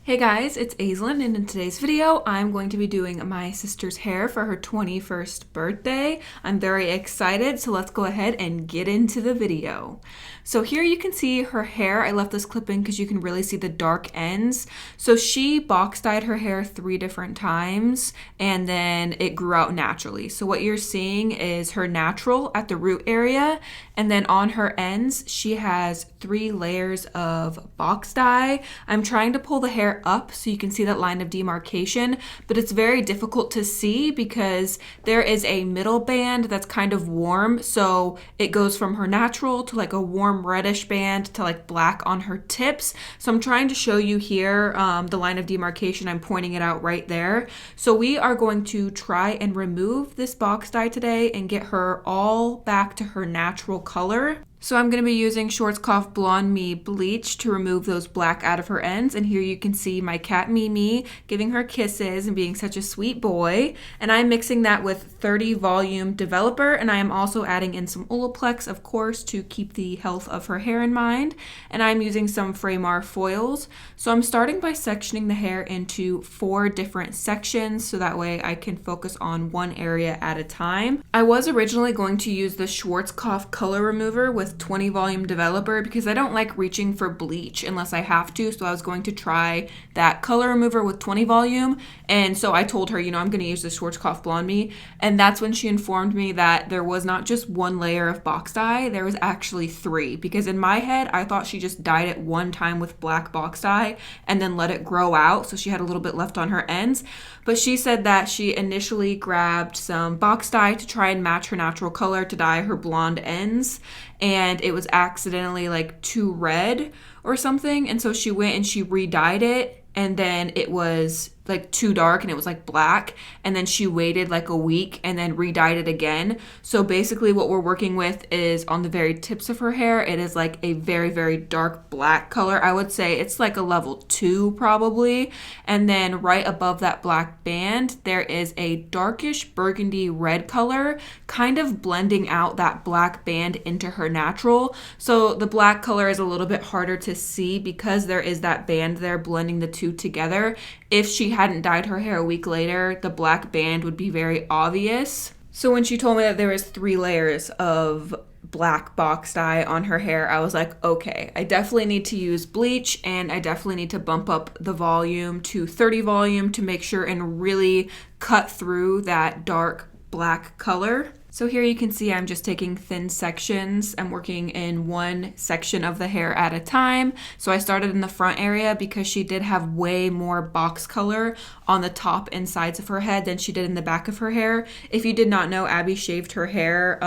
Hey guys, it's Aislinn, and in today's video, I'm going to be doing my sister's hair for her 21st birthday. I'm very excited, so let's go ahead and get into the video. So here you can see her hair. I left this clip in because you can really see the dark ends. So she box dyed her hair 3 different times, and then it grew out naturally. So what you're seeing is her natural at the root area, and then on her ends, she has 3 layers of box dye. I'm trying to pull the hair up so you can see that line of demarcation, but it's very difficult to see because there is a middle band that's kind of warm. So it goes from her natural to like a warm reddish band to like black on her tips. So I'm trying to show you here the line of demarcation. I'm pointing it out right there. So we are going to try and remove this box dye today and get her all back to her natural color. So I'm going to be using Schwarzkopf Blonde Me Bleach to remove those black out of her ends. And here you can see my cat Mimi giving her kisses and being such a sweet boy. And I'm mixing that with 30 volume developer. And I am also adding in some Olaplex, of course, to keep the health of her hair in mind. And I'm using some Framar foils. So I'm starting by sectioning the hair into 4 different sections. So that way I can focus on one area at a time. I was originally going to use the Schwarzkopf color remover with 20 volume developer because I don't like reaching for bleach unless I have to. So I was going to try that color remover with 20 volume. And so I told her, I'm going to use the Schwarzkopf Blonde Me. And that's when she informed me that there was not just 1 layer of box dye, there was actually 3. Because in my head, I thought she just dyed it 1 time with black box dye and then let it grow out. So she had a little bit left on her ends. But she said that she initially grabbed some box dye to try and match her natural color to dye her blonde ends. And it was accidentally like too red or something. And so she went and she re-dyed it. And then it was like too dark and it was like black, and then she waited like a week and then re-dyed it again. So basically what we're working with is on the very tips of her hair, it is like a very, very dark black color. I would say it's like a level 2 probably. And then right above that black band, there is a darkish burgundy red color, kind of blending out that black band into her natural. So the black color is a little bit harder to see because there is that band there blending the 2 together. If she hadn't dyed her hair a week later, the black band would be very obvious. So when she told me that there was 3 layers of black box dye on her hair, I was like, okay, I definitely need to use bleach, and I definitely need to bump up the volume to 30 volume to make sure and really cut through that dark black color. So here you can see I'm just taking thin sections. I'm working in 1 section of the hair at a time. So I started in the front area because she did have way more box color on the top and sides of her head than she did in the back of her hair. If you did not know, Abby shaved her hair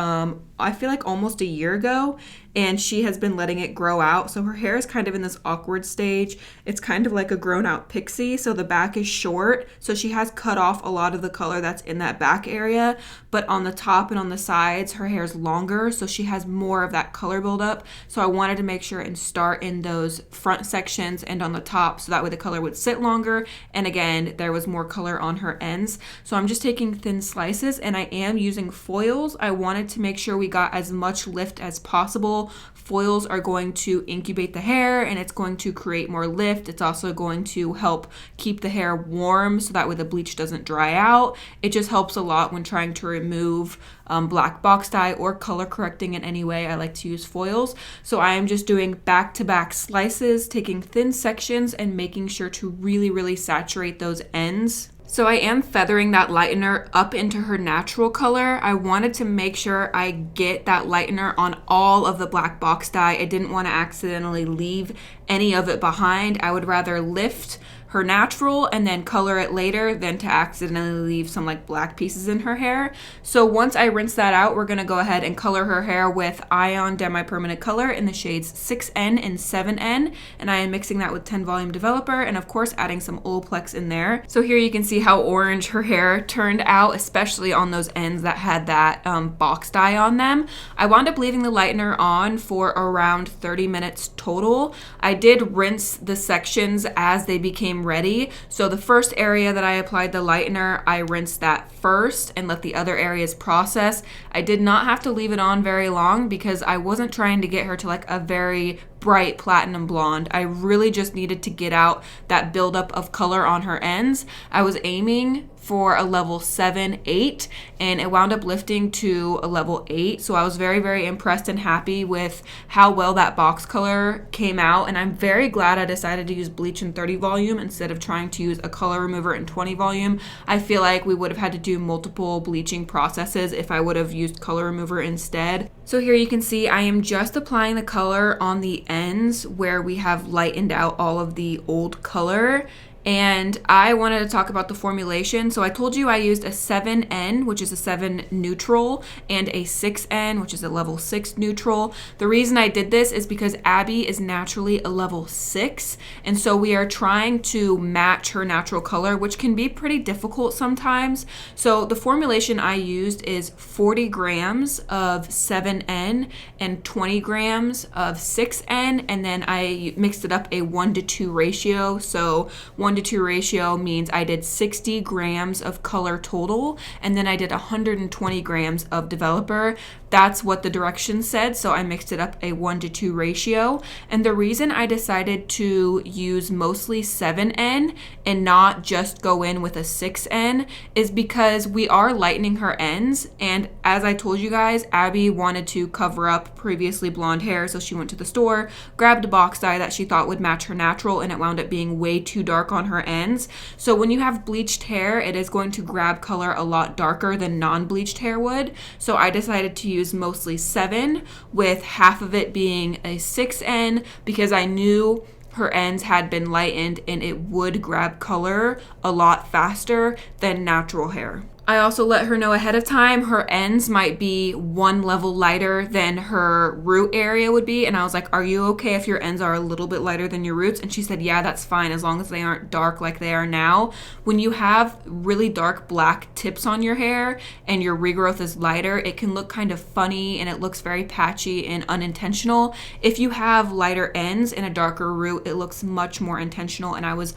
I feel like almost a year ago, and she has been letting it grow out. So her hair is kind of in this awkward stage. It's kind of like a grown out pixie. So the back is short. So she has cut off a lot of the color that's in that back area, but on the top and on the sides, her hair is longer. So she has more of that color buildup. So I wanted to make sure and start in those front sections and on the top. So that way the color would sit longer. And again, there was more color on her ends. So I'm just taking thin slices, and I am using foils. I wanted to make sure we got as much lift as possible. Foils are going to incubate the hair, and it's going to create more lift. It's also going to help keep the hair warm so that way the bleach doesn't dry out. It just helps a lot when trying to remove black box dye or color correcting in any way. I like to use foils. So I am just doing back-to-back slices, taking thin sections and making sure to really, really saturate those ends. So I am feathering that lightener up into her natural color. I wanted to make sure I get that lightener on all of the black box dye. I didn't want to accidentally leave any of it behind. I would rather lift her natural and then color it later than to accidentally leave some like black pieces in her hair. So once I rinse that out, we're gonna go ahead and color her hair with Ion Demi-Permanent Color in the shades 6N and 7N. And I am mixing that with 10 volume developer and of course adding some Olaplex in there. So here you can see how orange her hair turned out, especially on those ends that had that box dye on them. I wound up leaving the lightener on for around 30 minutes total. I did rinse the sections as they became ready. So the first area that I applied the lightener, I rinsed that first and let the other areas process. I did not have to leave it on very long because I wasn't trying to get her to like a very bright platinum blonde. I really just needed to get out that buildup of color on her ends. I was aiming for a level 7, 8, and it wound up lifting to a level 8. So I was very, very impressed and happy with how well that box color came out. And I'm very glad I decided to use bleach in 30 volume instead of trying to use a color remover in 20 volume. I feel like we would have had to do multiple bleaching processes if I would have used color remover instead. So here you can see I am just applying the color on the ends where we have lightened out all of the old color. And I wanted to talk about the formulation. So I told you I used a 7N, which is a 7 neutral, and a 6N, which is a level 6 neutral. The reason I did this is because Abby is naturally a level 6. And so we are trying to match her natural color, which can be pretty difficult sometimes. So the formulation I used is 40 grams of 7N and 20 grams of 6N. And then I mixed it up a 1-to-2 ratio. So 1-to-2 ratio means I did 60 grams of color total, and then I did 120 grams of developer. That's what the directions said, so I mixed it up a 1-to-2 ratio. And the reason I decided to use mostly 7N and not just go in with a 6N is because we are lightening her ends, and as I told you guys, Abby wanted to cover up previously blonde hair, so she went to the store, grabbed a box dye that she thought would match her natural, and it wound up being way too dark on her ends. So when you have bleached hair, it is going to grab color a lot darker than non-bleached hair would. So I decided to use mostly 7, with half of it being a 6N, because I knew her ends had been lightened and it would grab color a lot faster than natural hair. I also let her know ahead of time her ends might be 1 level lighter than her root area would be. And I was like, are you okay if your ends are a little bit lighter than your roots? And she said, yeah, that's fine as long as they aren't dark like they are now. When you have really dark black tips on your hair and your regrowth is lighter, it can look kind of funny and it looks very patchy and unintentional. If you have lighter ends and a darker root, it looks much more intentional, and I was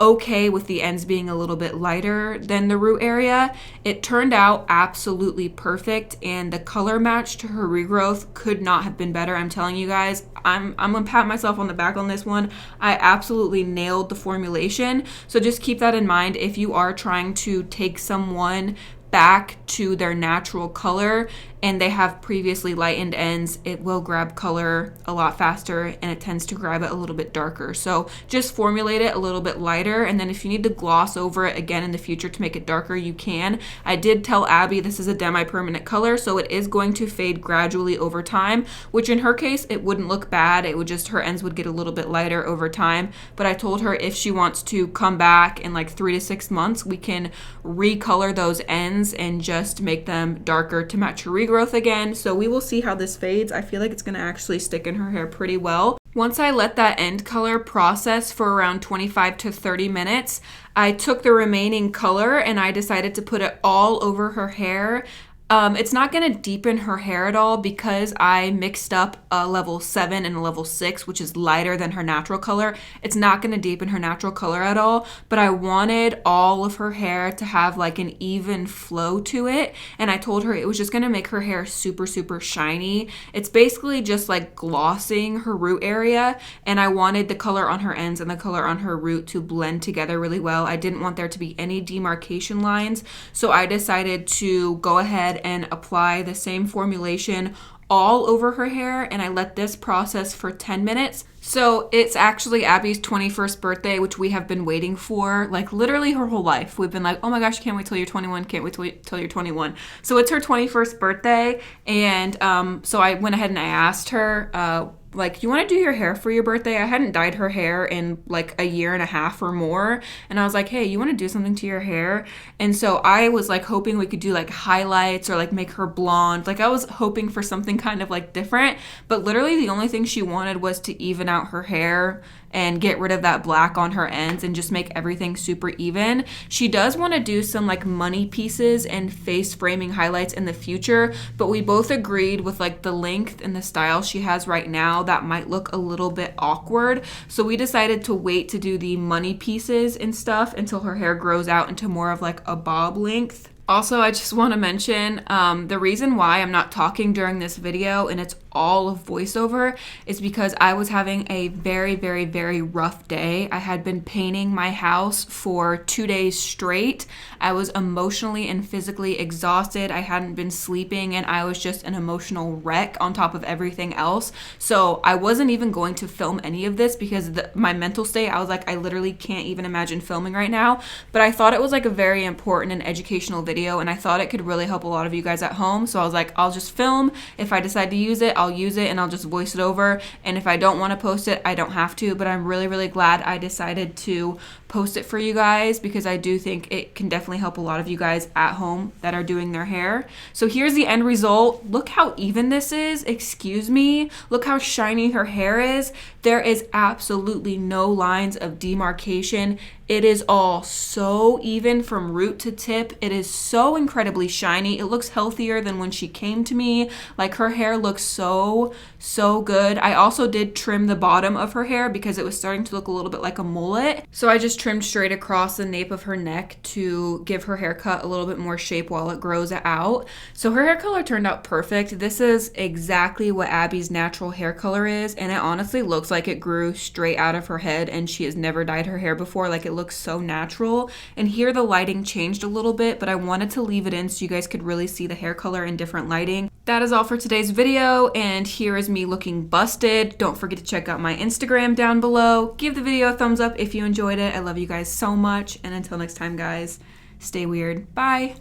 okay with the ends being a little bit lighter than the root area. It turned out absolutely perfect, and the color match to her regrowth could not have been better. I'm telling you guys, I'm gonna pat myself on the back on this one. I absolutely nailed the formulation. So just keep that in mind if you are trying to take someone back to their natural color and they have previously lightened ends, it will grab color a lot faster and it tends to grab it a little bit darker. So just formulate it a little bit lighter, and then if you need to gloss over it again in the future to make it darker, you can. I did tell Abby this is a demi-permanent color, so it is going to fade gradually over time, which in her case, it wouldn't look bad. It would just, her ends would get a little bit lighter over time. But I told her if she wants to come back in like 3 to 6 months, we can recolor those ends and just make them darker to match her regrowth again. So we will see how this fades. I feel like it's going to actually stick in her hair pretty well. Once I let that end color process for around 25 to 30 minutes, I took the remaining color and I decided to put it all over her hair. It's not going to deepen her hair at all because I mixed up a level 7 and a level 6, which is lighter than her natural color. It's not going to deepen her natural color at all, but I wanted all of her hair to have like an even flow to it. And I told her it was just going to make her hair super, super shiny. It's basically just like glossing her root area. And I wanted the color on her ends and the color on her root to blend together really well. I didn't want there to be any demarcation lines. So I decided to go ahead and apply the same formulation all over her hair, and I let this process for 10 minutes. So it's actually Abby's 21st birthday, which we have been waiting for like literally her whole life. We've been like, oh my gosh, can't wait till you're 21, can't wait till you're 21. So it's her 21st birthday, and so I went ahead and I asked her, like, you want to do your hair for your birthday? I hadn't dyed her hair in like a year and a half or more. And I was like, hey, you want to do something to your hair? And so I was like hoping we could do like highlights or like make her blonde. Like I was hoping for something kind of like different. But literally the only thing she wanted was to even out her hair and get rid of that black on her ends and just make everything super even. She does want to do some like money pieces and face framing highlights in the future, but we both agreed with like the length and the style she has right now that might look a little bit awkward. So we decided to wait to do the money pieces and stuff until her hair grows out into more of like a bob length. Also, I just want to mention the reason why I'm not talking during this video, and it's all of voiceover is because I was having a very, very, very rough day. I had been painting my house for 2 days straight. I was emotionally and physically exhausted. I hadn't been sleeping and I was just an emotional wreck on top of everything else. So I wasn't even going to film any of this because my mental state, I was like, I literally can't even imagine filming right now. But I thought it was like a very important and educational video, and I thought it could really help a lot of you guys at home. So I was like, I'll just film. If I decide to use it, I'll use it and I'll just voice it over. And if I don't want to post it, I don't have to. But I'm really, really glad I decided to post it for you guys because I do think it can definitely help a lot of you guys at home that are doing their hair. So here's the end result. Look how even this is. Excuse me. Look how shiny her hair is. There is absolutely no lines of demarcation. It is all so even from root to tip. It is so incredibly shiny. It looks healthier than when she came to me. Like, her hair looks so good. I also did trim the bottom of her hair because it was starting to look a little bit like a mullet. So I just trimmed straight across the nape of her neck to give her haircut a little bit more shape while it grows out. So her hair color turned out perfect. This is exactly what Abby's natural hair color is, and it honestly looks like it grew straight out of her head and she has never dyed her hair before. Like, it looks so natural. And here the lighting changed a little bit, but I wanted to leave it in so you guys could really see the hair color in different lighting. That is all for today's video, and here is me looking busted. Don't forget to check out my Instagram down below. Give the video a thumbs up if you enjoyed it. I love you guys so much, and until next time, guys, stay weird. Bye.